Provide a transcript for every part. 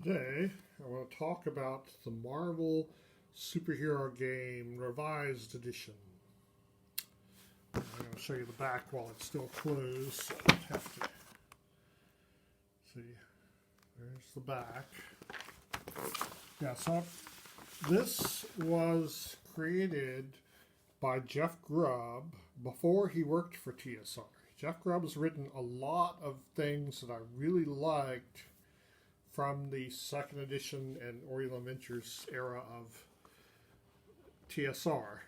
Today, I want to talk about the Marvel Superhero Game Revised Edition. I'm going to show you the back while it's still closed. So I have to see. There's the back. Yeah, so this was created by Jeff Grubb before he worked for TSR. Jeff Grubb has written a lot of things that I really liked from the second edition and Oriole Adventures era of TSR.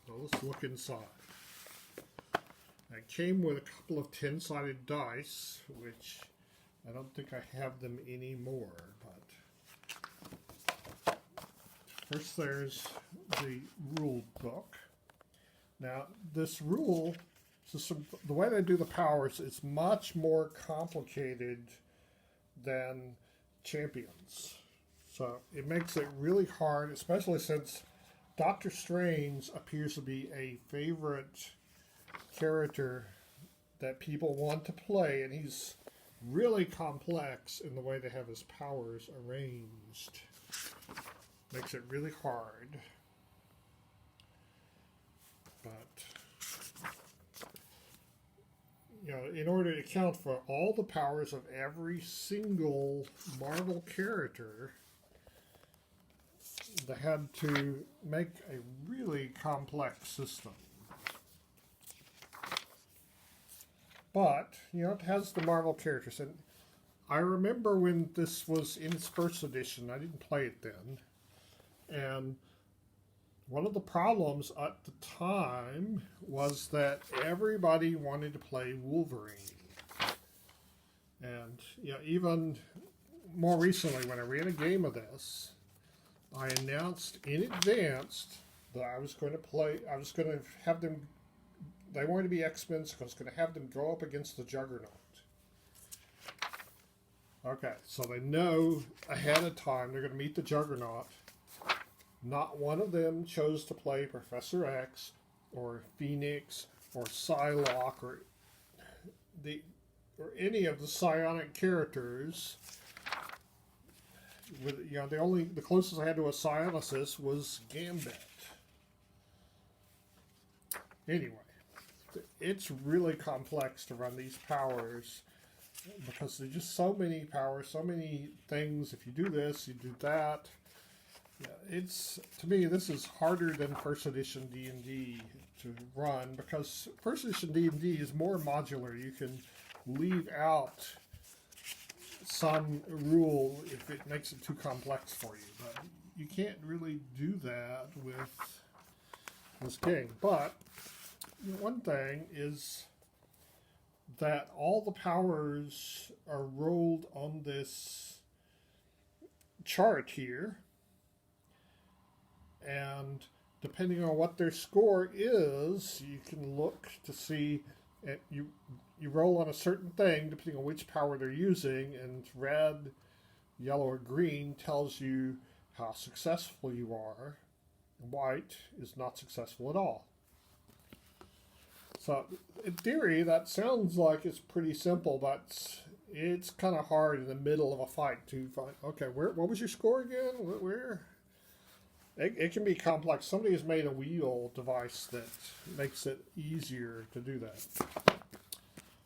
So let's look inside. It came with a couple of 10-sided dice, which I don't think I have them anymore. But first there's the rule book. Now this rule system, the way they do the powers, is much more complicated than Champions. So it makes it really hard, especially since Doctor Strange appears to be a favorite character that people want to play, and he's really complex in the way they have his powers arranged. Makes it really hard. But in order to account for all the powers of every single Marvel character, they had to make a really complex system. But, it has the Marvel characters. And I remember when this was in its first edition, I didn't play it then. And one of the problems at the time was that everybody wanted to play Wolverine. And even more recently, when I ran a game of this, I announced in advance that I was going to have them, they wanted to be X-Men, so I was going to have them go up against the Juggernaut. Okay, so they know ahead of time they're going to meet the Juggernaut. Not one of them chose to play Professor X or Phoenix or Psylocke or any of the psionic characters. With the closest I had to a psionicist was Gambit. Anyway, it's really complex to run these powers because there's just so many powers, so many things. If you do this, you do that. Yeah, to me, this is harder than first edition D&D to run because first edition D&D is more modular. You can leave out some rule if it makes it too complex for you, but you can't really do that with this game. But one thing is that all the powers are rolled on this chart here. And depending on what their score is, you can look to see, you roll on a certain thing depending on which power they're using, and red, yellow, or green tells you how successful you are. White is not successful at all. So in theory, that sounds like it's pretty simple, but it's kind of hard in the middle of a fight to find, okay, what was your score again? Where? It can be complex. Somebody has made a wheel device that makes it easier to do that.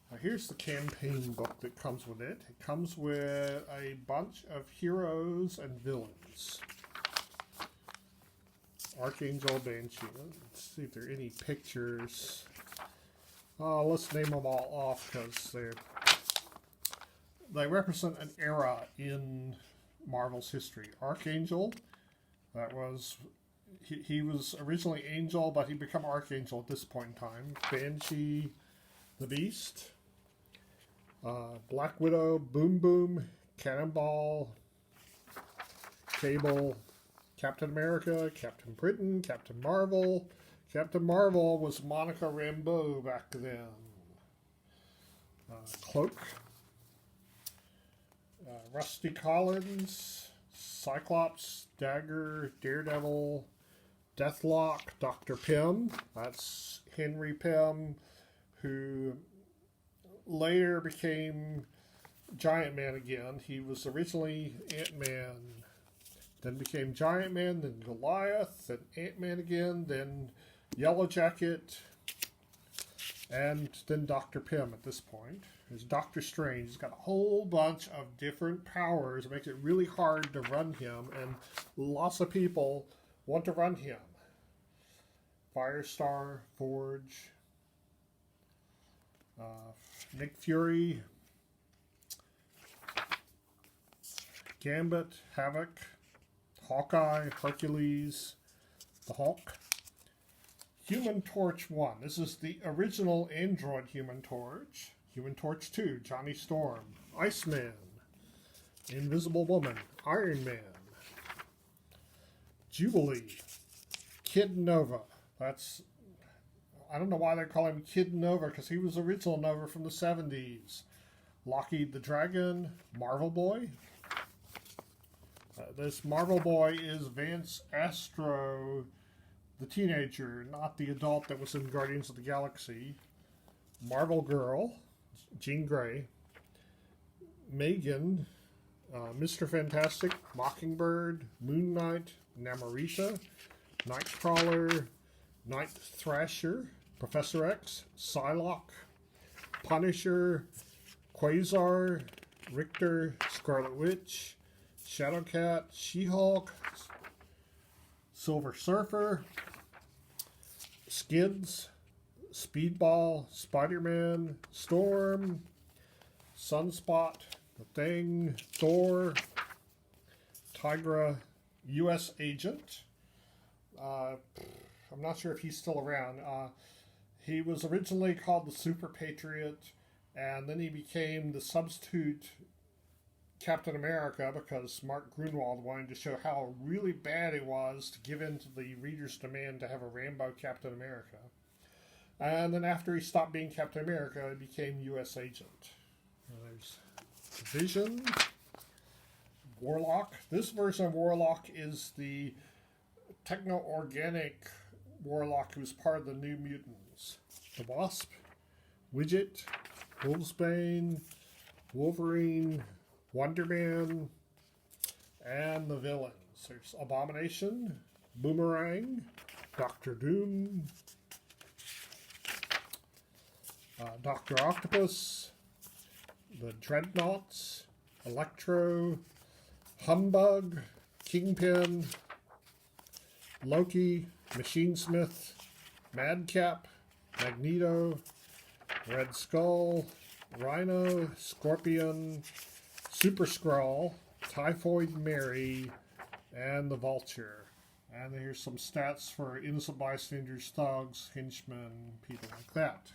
Now here's the campaign book that comes with it. It comes with a bunch of heroes and villains. Archangel, Banshee. Let's see if there are any pictures. Let's name them all off because they represent an era in Marvel's history. Archangel. That was, he was originally Angel, but he became Archangel at this point in time. Banshee, the Beast, Black Widow, Boom Boom, Cannonball, Cable, Captain America, Captain Britain, Captain Marvel. Captain Marvel was Monica Rambeau back then. Cloak, Rusty Collins, Cyclops, Dagger, Daredevil, Deathlock, Dr. Pym. That's Henry Pym, who later became Giant Man again. He was originally Ant-Man, then became Giant Man, then Goliath, then Ant-Man again, then Yellow Jacket, and then Dr. Pym at this point. There's Doctor Strange. He's got a whole bunch of different powers. It makes it really hard to run him, and lots of people want to run him. Firestar, Forge, Nick Fury, Gambit, Havoc, Hawkeye, Hercules, the Hulk. Human Torch 1. This is the original Android Human Torch. Human Torch 2, Johnny Storm, Iceman, Invisible Woman, Iron Man, Jubilee, Kid Nova. I don't know why they call him Kid Nova, because he was original Nova from the 70s. Lockheed the Dragon, Marvel Boy. This Marvel Boy is Vance Astro, the teenager, not the adult that was in Guardians of the Galaxy. Marvel Girl, Jean Grey. Megan, Mr. Fantastic, Mockingbird, Moon Knight, Namorita, Nightcrawler, Night Thrasher, Professor X, Psylocke, Punisher, Quasar, Richter, Scarlet Witch, Shadowcat, She-Hulk, Silver Surfer, Skids, Speedball, Spider-Man, Storm, Sunspot, The Thing, Thor, Tigra, U.S. Agent. I'm not sure if he's still around. He was originally called the Super Patriot, and then he became the substitute Captain America because Mark Grunwald wanted to show how really bad it was to give in to the reader's demand to have a Rambo Captain America. And then after he stopped being Captain America, he became U.S. Agent. There's Vision, Warlock. This version of Warlock is the techno-organic Warlock who's part of the New Mutants. The Wasp, Widget, Wolfsbane, Wolverine, Wonder Man, and the villains. There's Abomination, Boomerang, Doctor Doom, Dr. Octopus, the Dreadnoughts, Electro, Humbug, Kingpin, Loki, Machinesmith, Madcap, Magneto, Red Skull, Rhino, Scorpion, Super Skrull, Typhoid Mary, and the Vulture. And here's some stats for innocent bystanders, thugs, henchmen, people like that.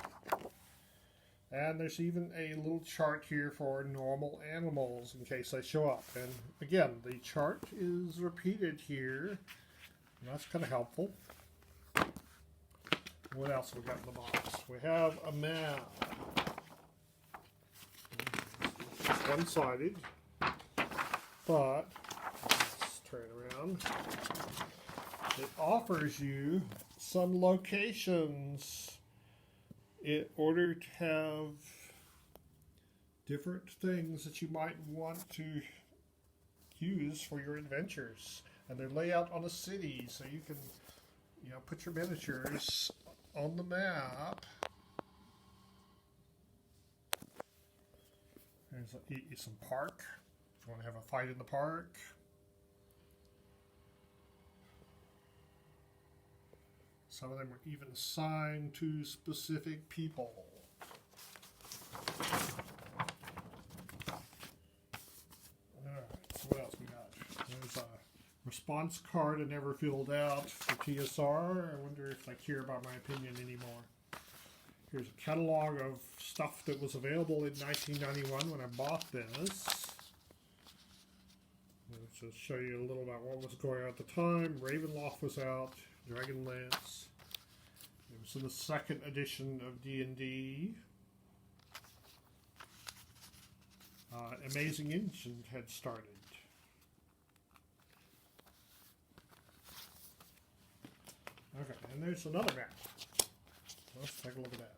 And there's even a little chart here for normal animals in case they show up. And again, the chart is repeated here. And that's kind of helpful. What else we got in the box? We have a map. It's one-sided. But, let's turn it around. It offers you some locations in order to have different things that you might want to use for your adventures. And they're laid out on a city, so you can, put your miniatures on the map. There's some park. If you want to have a fight in the park. Some of them are even assigned to specific people. Alright, so what else we got? There's a response card I never filled out for TSR. I wonder if they care about my opinion anymore. Here's a catalog of stuff that was available in 1991 when I bought this. Let's just show you a little about what was going on at the time. Ravenloft was out. Dragonlance. It was in the second edition of D&D. Amazing Ancient had started. Okay, and there's another map. Let's take a look at that.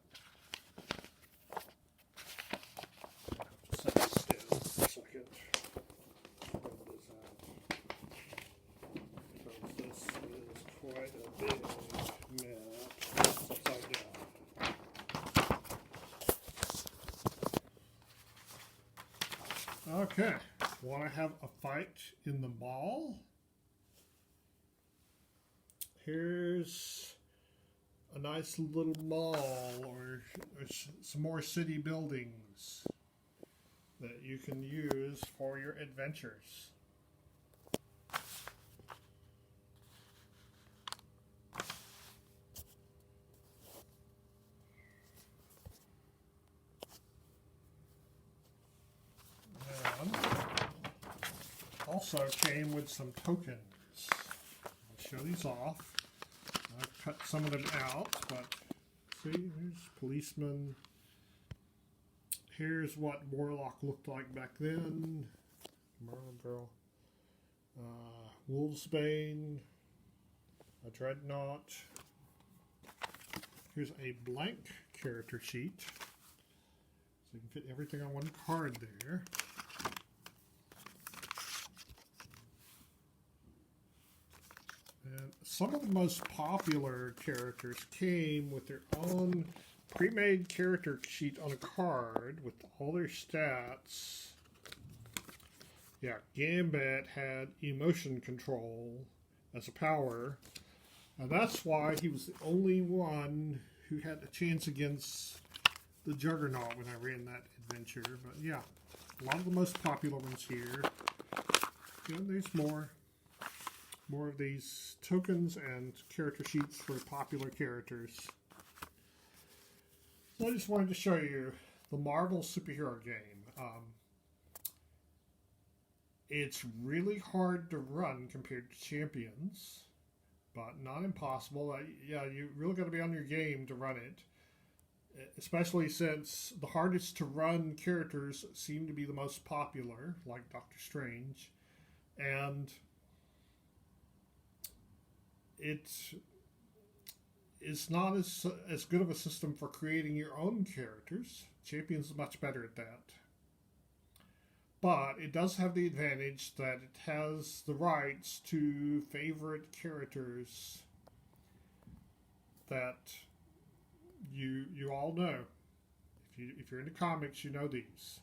I have to set it still. Okay, want to have a fight in the mall? Here's a nice little mall or some more city buildings that you can use for your adventures. And also came with some tokens. I'll show these off. I've cut some of them out, but see, there's policemen. Here's what Warlock looked like back then. Merlin Girl. Wolfsbane. A Dreadnought. Here's a blank character sheet. So you can fit everything on one card there. And some of the most popular characters came with their own pre-made character sheet on a card with all their stats. Yeah, Gambit had emotion control as a power. And that's why he was the only one who had a chance against the Juggernaut when I ran that adventure. But yeah, a lot of the most popular ones here. Yeah, there's more of these tokens and character sheets for popular characters. So I just wanted to show you the Marvel superhero game. It's really hard to run compared to Champions, but not impossible. Yeah, you really got to be on your game to run it, especially since the hardest to run characters seem to be the most popular, like Doctor Strange, and it's not as good of a system for creating your own characters. Champions is much better at that. But it does have the advantage that it has the rights to favorite characters that you all know. If you're into comics, you know these.